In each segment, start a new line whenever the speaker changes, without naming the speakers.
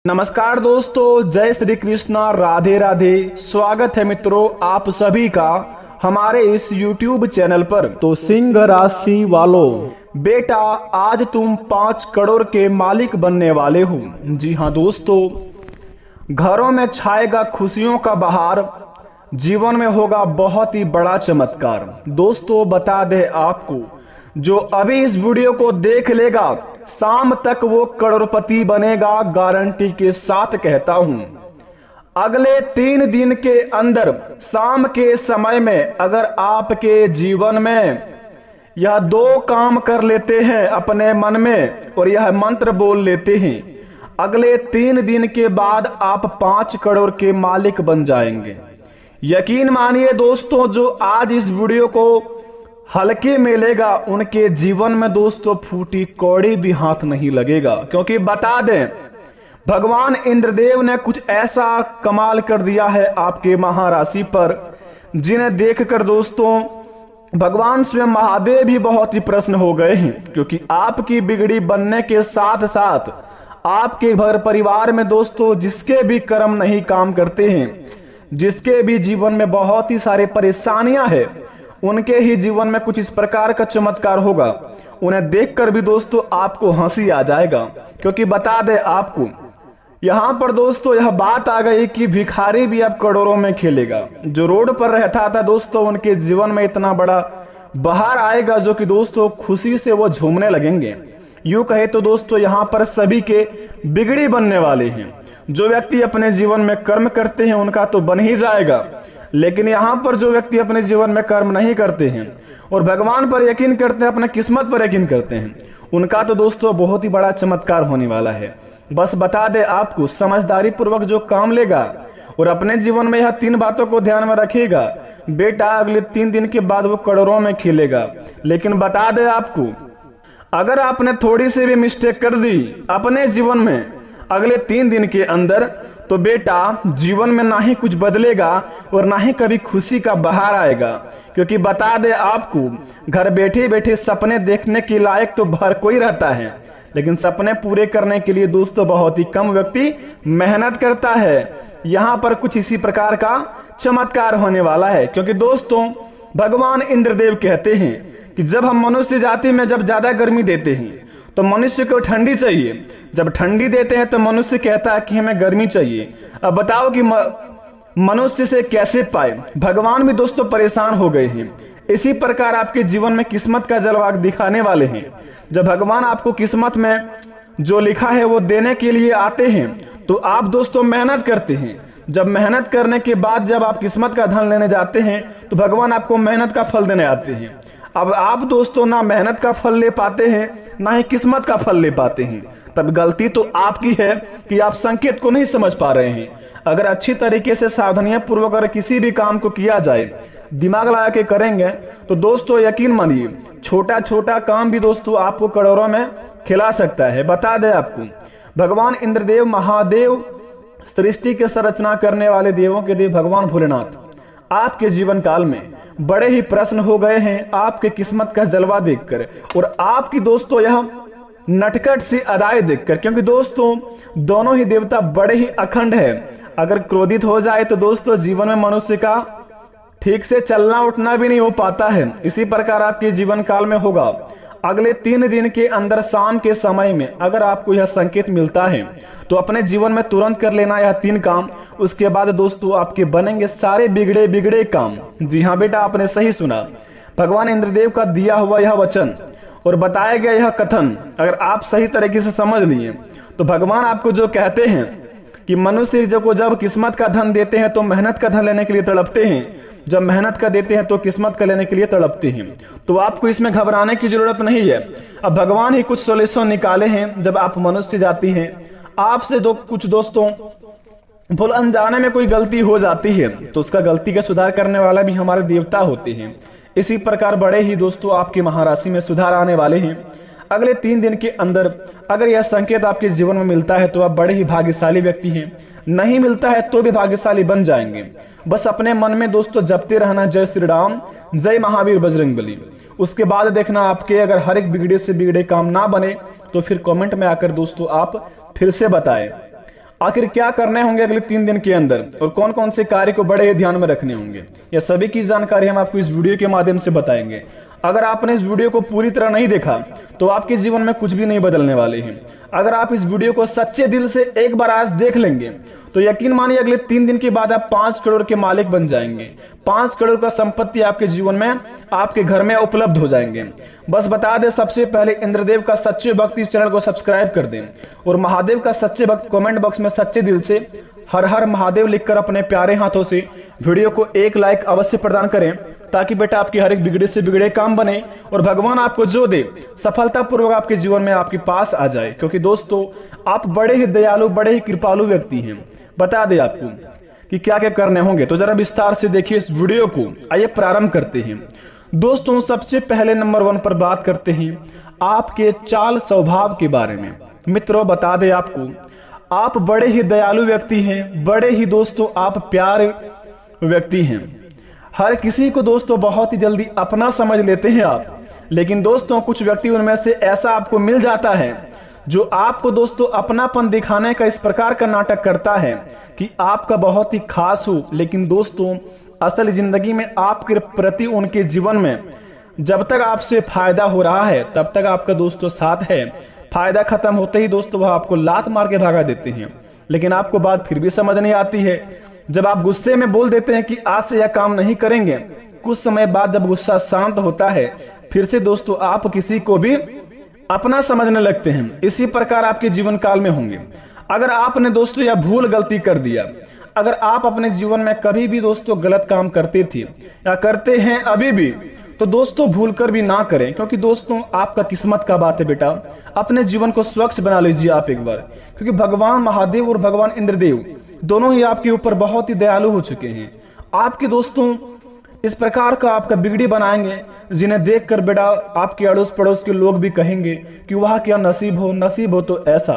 नमस्कार दोस्तों, जय श्री कृष्णा, राधे राधे। स्वागत है मित्रों आप सभी का हमारे इस YouTube चैनल पर। तो सिंह राशि वालों, बेटा आज तुम 5 करोड़ के मालिक बनने वाले हो। जी हाँ दोस्तों, घरों में छाएगा खुशियों का बहार, जीवन में होगा बहुत ही बड़ा चमत्कार। दोस्तों बता दे आपको, जो अभी इस वीडियो को देख लेगा शाम तक वो करोड़पति बनेगा, गारंटी के साथ कहता हूं। अगले 3 दिन के अंदर शाम के समय में अगर आपके जीवन में यह 2 काम कर लेते हैं अपने मन में और यह मंत्र बोल लेते हैं, अगले 3 दिन के बाद आप 5 करोड़ के मालिक बन जाएंगे। यकीन मानिए दोस्तों, जो आज इस वीडियो को हल्के में लेगा उनके जीवन में दोस्तों फूटी कौड़ी भी हाथ नहीं लगेगा। क्योंकि बता दें, भगवान इंद्रदेव ने कुछ ऐसा कमाल कर दिया है आपके महाराशि पर, जिन्हें देखकर दोस्तों भगवान स्वयं महादेव भी बहुत ही प्रसन्न हो गए हैं। क्योंकि आपकी बिगड़ी बनने के साथ साथ आपके घर परिवार में दोस्तों जिसके भी कर्म नहीं काम करते हैं, जिसके भी जीवन में बहुत ही सारे परेशानियां हैं, उनके ही जीवन में कुछ इस प्रकार का चमत्कार होगा। उन्हें देखकर भी दोस्तों आपको हंसी आ जाएगा। क्योंकि बता दे आपको, यहां पर दोस्तों यह बात आ गई कि भिखारी भी अब करोड़ों में खेलेगा। जो रोड पर रहता था दोस्तों, उनके जीवन में इतना बड़ा बहार आएगा जो कि दोस्तों खुशी से वो झूमने लगेंगे। यूं कहे तो दोस्तों यहां पर सभी के बिगड़ी बनने वाले हैं। जो व्यक्ति अपने जीवन में कर्म करते हैं उनका तो बन ही जाएगा, लेकिन यहाँ पर जो व्यक्ति अपने जीवन में कर्म नहीं करते हैं और भगवान पर यकीन करते हैं, अपने किस्मत पर यकीन करते हैं, उनका तो दोस्तों बहुत ही बड़ा चमत्कार होने वाला है। बस बता दे आपको, समझदारी पूर्वक जो काम लेगा और अपने जीवन में यह 3 बातों को ध्यान में रखेगा, बेटा अगले 3 दिन के बाद वो करोड़ों में खेलेगा। लेकिन बता दे आपको, अगर आपने थोड़ी सी भी मिस्टेक कर दी अपने जीवन में अगले 3 दिन के अंदर, तो बेटा जीवन में ना ही कुछ बदलेगा और ना ही कभी खुशी का बहार आएगा। क्योंकि बता दे आपको, घर बैठे बैठे सपने देखने के लायक तो हर कोई रहता है, लेकिन सपने पूरे करने के लिए दोस्तों बहुत ही कम व्यक्ति मेहनत करता है। यहाँ पर कुछ इसी प्रकार का चमत्कार होने वाला है। क्योंकि दोस्तों भगवान इंद्रदेव कहते हैं कि जब हम मनुष्य जाति में जब ज्यादा गर्मी देते हैं तो मनुष्य को ठंडी चाहिए, जब ठंडी देते हैं तो मनुष्य कहता है कि हमें गर्मी चाहिए। अब बताओ कि मनुष्य से कैसे पाए? भगवान भी दोस्तों परेशान हो गए हैं। इसी प्रकार आपके जीवन में किस्मत का जलवा दिखाने वाले हैं। जब भगवान आपको किस्मत में जो लिखा है वो देने के लिए आते हैं तो आप दोस्तों मेहनत करते हैं। जब मेहनत करने के बाद जब आप किस्मत का धन लेने जाते हैं तो भगवान आपको मेहनत का फल देने आते हैं। अब आप दोस्तों ना मेहनत का फल ले पाते हैं, ना ही किस्मत का फल ले पाते हैं। तब गलती तो आपकी है कि आप संकेत को नहीं समझ पा रहे हैं। अगर अच्छी तरीके से सावधानियां पूर्वक अगर किसी भी काम को किया जाए, दिमाग लगा के करेंगे, तो दोस्तों यकीन मानिए छोटा छोटा काम भी दोस्तों आपको करोड़ों में खिला सकता है। बता दें आपको, भगवान इंद्रदेव महादेव, सृष्टि के संरचना करने वाले देवों के देव भगवान भोलेनाथ आपके जीवन काल में बड़े ही प्रसन्न हो गए हैं आपके किस्मत का जलवा देखकर और आपकी दोस्तों यह नटखट सी अदाएं देखकर। क्योंकि दोस्तों दोनों ही देवता बड़े ही अखंड है। अगर क्रोधित हो जाए तो दोस्तों जीवन में मनुष्य का ठीक से चलना उठना भी नहीं हो पाता है। इसी प्रकार आपके जीवन काल में होगा। अगले 3 दिन के अंदर शाम के समय में अगर आपको यह संकेत मिलता है तो अपने जीवन में तुरंत कर लेना यह 3 काम। उसके बाद दोस्तों आपके बनेंगे सारे बिगड़े बिगड़े काम। जी हाँ बेटा, आपने सही सुना। भगवान इंद्रदेव का दिया हुआ यह वचन और बताया गया यह कथन अगर आप सही तरीके से समझ लिए तो भगवान आपको जो कहते हैं कि मनुष्य को जब किस्मत का धन देते हैं तो मेहनत का धन लेने के लिए तड़पते हैं, जब मेहनत का देते हैं तो किस्मत का लेने के लिए तड़पते हैं। तो आपको इसमें घबराने की जरूरत नहीं है। अब भगवान ही कुछ सॉल्यूशन निकाले हैं। जब आप मनुष्य जाती हैं, आपसे कुछ दोस्तों भूल अनजाने में कोई गलती हो जाती है तो उसका गलती का सुधार करने वाला भी हमारे देवता होते हैं। इसी प्रकार बड़े ही दोस्तों आपकी महाराशि में सुधार आने वाले हैं। अगले 3 दिन के अंदर अगर यह संकेत आपके जीवन में मिलता है तो आप बड़े ही भाग्यशाली व्यक्ति हैं, नहीं मिलता है तो भी भाग्यशाली बन जाएंगे। बस अपने मन में दोस्तों जपते रहना जय श्री राम, जय महावीर बजरंगबली। उसके बाद देखना आपके अगर हर एक बिगड़े से बिगड़े काम ना बने तो फिर कमेंट में आकर दोस्तों आप फिर से बताएं। आखिर क्या करने होंगे अगले 3 दिन के अंदर और कौन कौन से कार्य को बड़े ही ध्यान में रखने होंगे, यह सभी की जानकारी हम आपको इस वीडियो के माध्यम से बताएंगे। अगर आपने इस वीडियो को पूरी तरह नहीं देखा तो आपके जीवन में कुछ भी नहीं बदलने वाले हैं। अगर आप इस वीडियो को सच्चे दिल से एक बार आज देख लेंगे तो यकीन मानिए अगले 3 दिन के बाद आप 5 करोड़ के मालिक बन जाएंगे। 5 करोड़ का संपत्ति आपके जीवन में, आपके घर में उपलब्ध हो जाएंगे। बस बता दें, सबसे पहले इंद्रदेव का सच्चे भक्त इस चैनल को सब्सक्राइब कर दें और महादेव का सच्चे भक्त कमेंट बॉक्स में सच्चे दिल से हर हर महादेव लिखकर अपने प्यारे हाथों से वीडियो को एक लाइक अवश्य प्रदान करें, ताकि बेटा आपकी हर एक बिगड़े से बिगड़े काम बने और भगवान आपको जो दे सफलतापूर्वक आपके जीवन में आपके पास आ जाए। क्योंकि दोस्तों आप बड़े ही दयालु, बड़े ही कृपालु व्यक्ति हैं। बता दे आपको कि क्या क्या करने होंगे, तो जरा विस्तार से देखिए इस वीडियो को। आइए प्रारंभ करते हैं। दोस्तों सबसे पहले नंबर 1 पर बात करते हैं आपके चाल स्वभाव के बारे में। मित्रों बता दे आपको, आप बड़े ही दयालु व्यक्ति हैं, बड़े ही दोस्तों आप प्यारे व्यक्ति हैं। हर किसी को दोस्तों बहुत ही जल्दी अपना समझ लेते हैं आप, लेकिन दोस्तों कुछ व्यक्ति उनमें से ऐसा आपको मिल जाता है जो आपको दोस्तों अपनापन दिखाने का इस प्रकार का नाटक करता है कि आपका बहुत ही खास हो, लेकिन दोस्तों असल जिंदगी में आपके प्रति उनके जीवन में जब तक आपसे फायदा हो रहा है तब तक आपका दोस्तों साथ है। फायदा खत्म होते ही दोस्तों वह आपको लात मार के भगा देते हैं, लेकिन आपको बात फिर भी समझ नहीं आती है। जब आप गुस्से में बोल देते हैं कि आज से यह काम नहीं करेंगे, कुछ समय बाद जब गुस्सा शांत होता है फिर से दोस्तों आप किसी को भी अपना समझने लगते हैं। इसी प्रकार आपके जीवन काल में होंगे। अगर आपने दोस्तों यह भूल गलती कर दिया, अगर आप अपने जीवन में कभी भी दोस्तों गलत काम करते थे या करते हैं अभी भी, तो दोस्तों भूल कर भी ना करें, क्योंकि दोस्तों आपका किस्मत का बात है बेटा। अपने जीवन को स्वच्छ बना लीजिए आप एक बार, क्योंकि भगवान महादेव और भगवान इंद्रदेव दोनों ही आपके ऊपर बहुत ही दयालु हो चुके हैं। आपके दोस्तों इस प्रकार का आपका बिगड़ी बनाएंगे जिन्हें देखकर बेटा आपके अड़ोस पड़ोस के लोग भी कहेंगे कि वाह क्या नसीब हो तो ऐसा,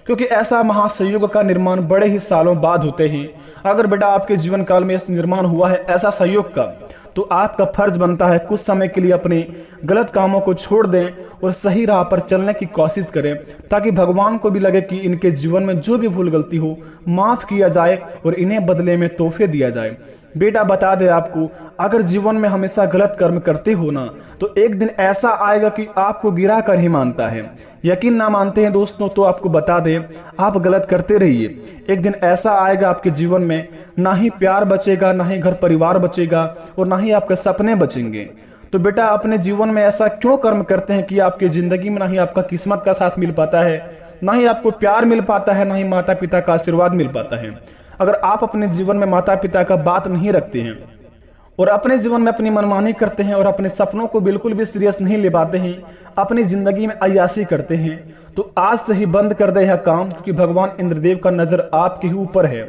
क्योंकि ऐसा महासंयोग का निर्माण बड़े ही सालों बाद होते हैं। अगर बेटा आपके जीवन काल में निर्माण हुआ है ऐसा संयोग का, तो आपका फर्ज बनता है कुछ समय के लिए अपने गलत कामों को छोड़ दें और सही राह पर चलने की कोशिश करें, ताकि भगवान को भी लगे कि इनके जीवन में जो भी भूल गलती हो माफ किया जाए और इन्हें बदले में तोहफे दिया जाए। बेटा बता दे आपको, अगर जीवन में हमेशा गलत कर्म करते हो ना, तो एक दिन ऐसा आएगा कि आपको गिरा कर ही मानता है। यकीन ना मानते हैं दोस्तों तो आपको बता दें, आप गलत करते रहिए। एक दिन ऐसा आएगा आपके जीवन में ना ही प्यार बचेगा, ना ही घर परिवार बचेगा और ना ही आपके सपने बचेंगे। तो बेटा अपने जीवन में ऐसा क्यों कर्म करते हैं कि आपके जिंदगी में ना ही आपका किस्मत का साथ मिल पाता है, ना ही आपको प्यार मिल पाता है, ना ही माता पिता का आशीर्वाद मिल पाता है। अगर आप अपने जीवन में माता पिता का बात नहीं रखते हैं और अपने जीवन में अपनी मनमानी करते हैं और अपने सपनों को बिल्कुल भी सीरियस नहीं ले पाते हैं, अपनी जिंदगी में अय्यासी करते हैं, तो आज से ही बंद कर दे यह काम, क्योंकि भगवान इंद्रदेव का नजर आपके ही ऊपर है।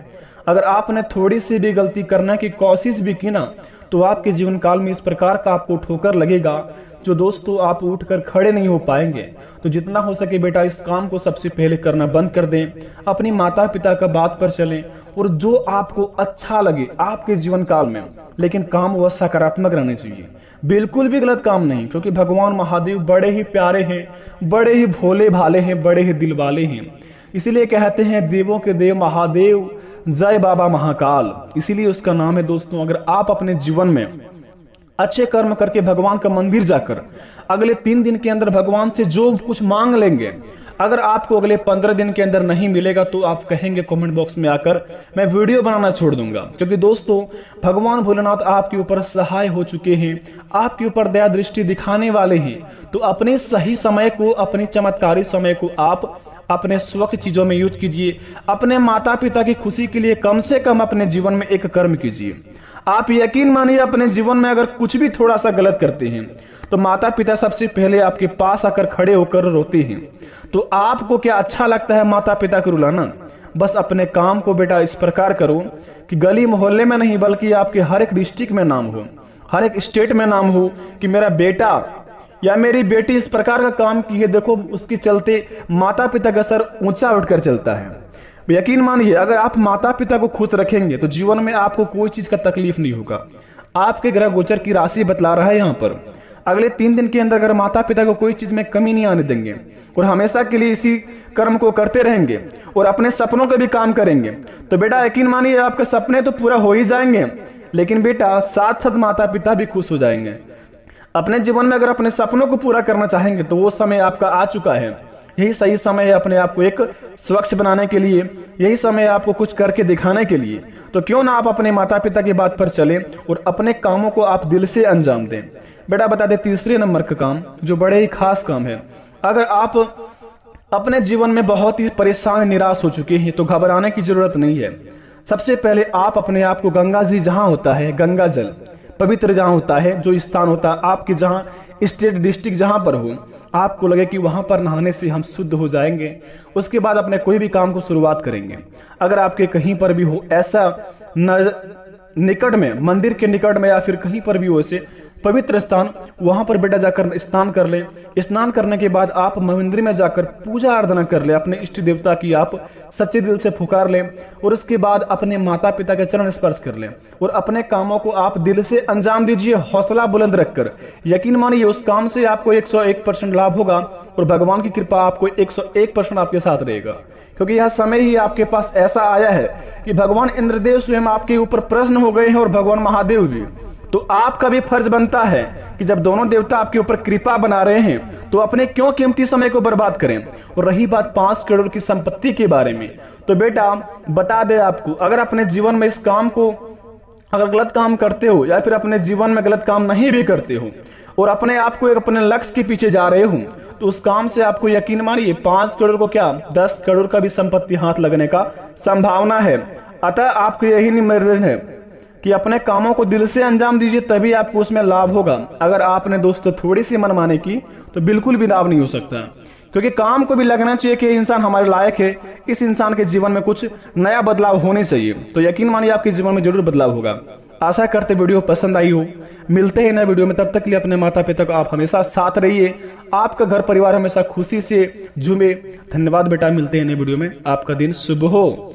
अगर आपने थोड़ी सी भी गलती करने की कोशिश भी की ना, तो आपके जीवन काल में इस प्रकार का आपको ठोकर लगेगा जो दोस्तों आप उठकर खड़े नहीं हो पाएंगे। तो जितना हो सके बेटा इस काम को सबसे पहले करना बंद कर दें, अपनी माता पिता का बात पर चलें और जो आपको अच्छा लगे आपके जीवन काल में, लेकिन काम वह सकारात्मक रहने चाहिए, बिल्कुल भी गलत काम नहीं। क्योंकि भगवान महादेव बड़े ही प्यारे हैं, बड़े ही भोले भाले हैं, बड़े ही दिल वाले हैं। इसीलिए कहते हैं देवों के देव महादेव जय बाबा महाकाल, इसीलिए उसका नाम है। दोस्तों अगर आप अपने जीवन में अच्छे कर्म करके भगवान का मंदिर जाकर अगले 3 दिन के अंदर भगवान से जो कुछ मांग लेंगे, अगर आपको अगले 15 दिन के अंदर नहीं मिलेगा तो आप कहेंगे कमेंट बॉक्स में आकर मैं वीडियो बनाना छोड़ दूंगा। क्योंकि दोस्तों भगवान भोलेनाथ आपके ऊपर सहाय हो चुके हैं, आपके ऊपर दया दृष्टि दिखाने वाले हैं। तो अपने सही समय को, अपनी चमत्कारी समय को आप अपने स्वच्छ चीजों में यूज कीजिए। अपने माता पिता की खुशी के लिए कम से कम अपने जीवन में एक कर्म कीजिए। आप यकीन मानिए अपने जीवन में अगर कुछ भी थोड़ा सा गलत करते हैं तो माता पिता सबसे पहले आपके पास आकर खड़े होकर रोते हैं। तो आपको क्या अच्छा लगता है माता पिता को रुलाना? बस अपने काम को बेटा इस प्रकार करो कि गली मोहल्ले में नहीं बल्कि आपके हर एक डिस्ट्रिक्ट में नाम हो, हर एक स्टेट में नाम हो कि मेरा बेटा या मेरी बेटी इस प्रकार का काम की है, देखो उसके चलते माता पिता का सर ऊंचा उठकर चलता है। यकीन मानिए अगर आप माता पिता को खुश रखेंगे तो जीवन में आपको कोई चीज का तकलीफ नहीं होगा। आपके ग्रह गोचर की राशि बतला रहा है यहाँ पर, अगले 3 दिन के अंदर अगर माता पिता को कोई चीज में कमी नहीं आने देंगे और हमेशा के लिए इसी कर्म को करते रहेंगे और अपने सपनों का भी काम करेंगे, तो बेटा यकीन मानिए आपके सपने तो पूरा हो ही जाएंगे, लेकिन बेटा साथ साथ माता पिता भी खुश हो जाएंगे। अपने जीवन में अगर अपने सपनों को पूरा करना चाहेंगे तो वो समय आपका आ चुका है। यही सही समय है अपने आप को एक स्वच्छ बनाने के लिए, यही समय है आपको कुछ करके दिखाने के लिए। तो क्यों ना आप अपने माता पिता की बात पर चलें और अपने कामों को आप दिल से अंजाम दें। बेटा बता दे तीसरे नंबर का काम जो बड़े ही खास काम है। अगर आप अपने जीवन में बहुत ही परेशान निराश हो चुके हैं तो घबराने की जरूरत नहीं है। सबसे पहले आप अपने आप को गंगा जी जहां होता है, गंगा जल पवित्र जहां होता है, जो स्थान होता है आपके जहां स्टेट डिस्ट्रिक्ट जहां पर हो, आपको लगे कि वहां पर नहाने से हम शुद्ध हो जाएंगे, उसके बाद अपने कोई भी काम को शुरुआत करेंगे। अगर आपके कहीं पर भी हो ऐसा निकट में, मंदिर के निकट में या फिर कहीं पर भी हो ऐसे पवित्र स्थान, वहां पर बेटा जाकर स्नान कर ले। स्नान करने के बाद आप मंदिर में जाकर पूजा आराधना कर ले, अपने इष्ट देवता की आप सच्चे दिल से पुकार ले और उसके बाद अपने माता पिता के चरण स्पर्श कर ले और अपने कामों को आप दिल से अंजाम दीजिए, हौसला बुलंद रखकर। यकीन मानिए उस काम से आपको 101% लाभ होगा और भगवान की कृपा आपको 101% आपके साथ रहेगा, क्योंकि यह समय ही आपके पास ऐसा आया है कि भगवान इंद्रदेव स्वयं आपके ऊपर प्रसन्न हो गए हैं और भगवान महादेव भी। तो आपका भी फर्ज बनता है कि जब दोनों देवता आपके ऊपर कृपा बना रहे हैं तो अपने क्यों कीमती समय को बर्बाद करें। और रही बात 5 करोड़ की संपत्ति के बारे में, तो बेटा बता दे आपको, अगर अपने जीवन में इस काम को अगर गलत काम करते हो या फिर अपने जीवन में गलत काम नहीं भी करते हो और अपने आप को एक अपने लक्ष्य के पीछे जा रहे हो, तो उस काम से आपको यकीन मानिए 5 करोड़ को क्या 10 करोड़ का भी संपत्ति हाथ लगने का संभावना है। अतः आपको यही निवेदन है कि अपने कामों को दिल से अंजाम दीजिए, तभी आपको उसमें लाभ होगा। अगर आपने दोस्तों थोड़ी सी मनमानी की तो बिल्कुल भी लाभ नहीं हो सकता, क्योंकि काम को भी लगना चाहिए कि इंसान हमारे लायक है, इस इंसान के जीवन में कुछ नया बदलाव होने चाहिए। तो यकीन मानिए आपके जीवन में जरूर बदलाव होगा। आशा करते वीडियो पसंद आई हो। मिलते हैं नए वीडियो में, तब तक के लिए अपने माता पिता को आप हमेशा साथ रहिए, आपका घर परिवार हमेशा खुशी से झूमे। धन्यवाद बेटा, मिलते हैं नए वीडियो में, आपका दिन शुभ हो।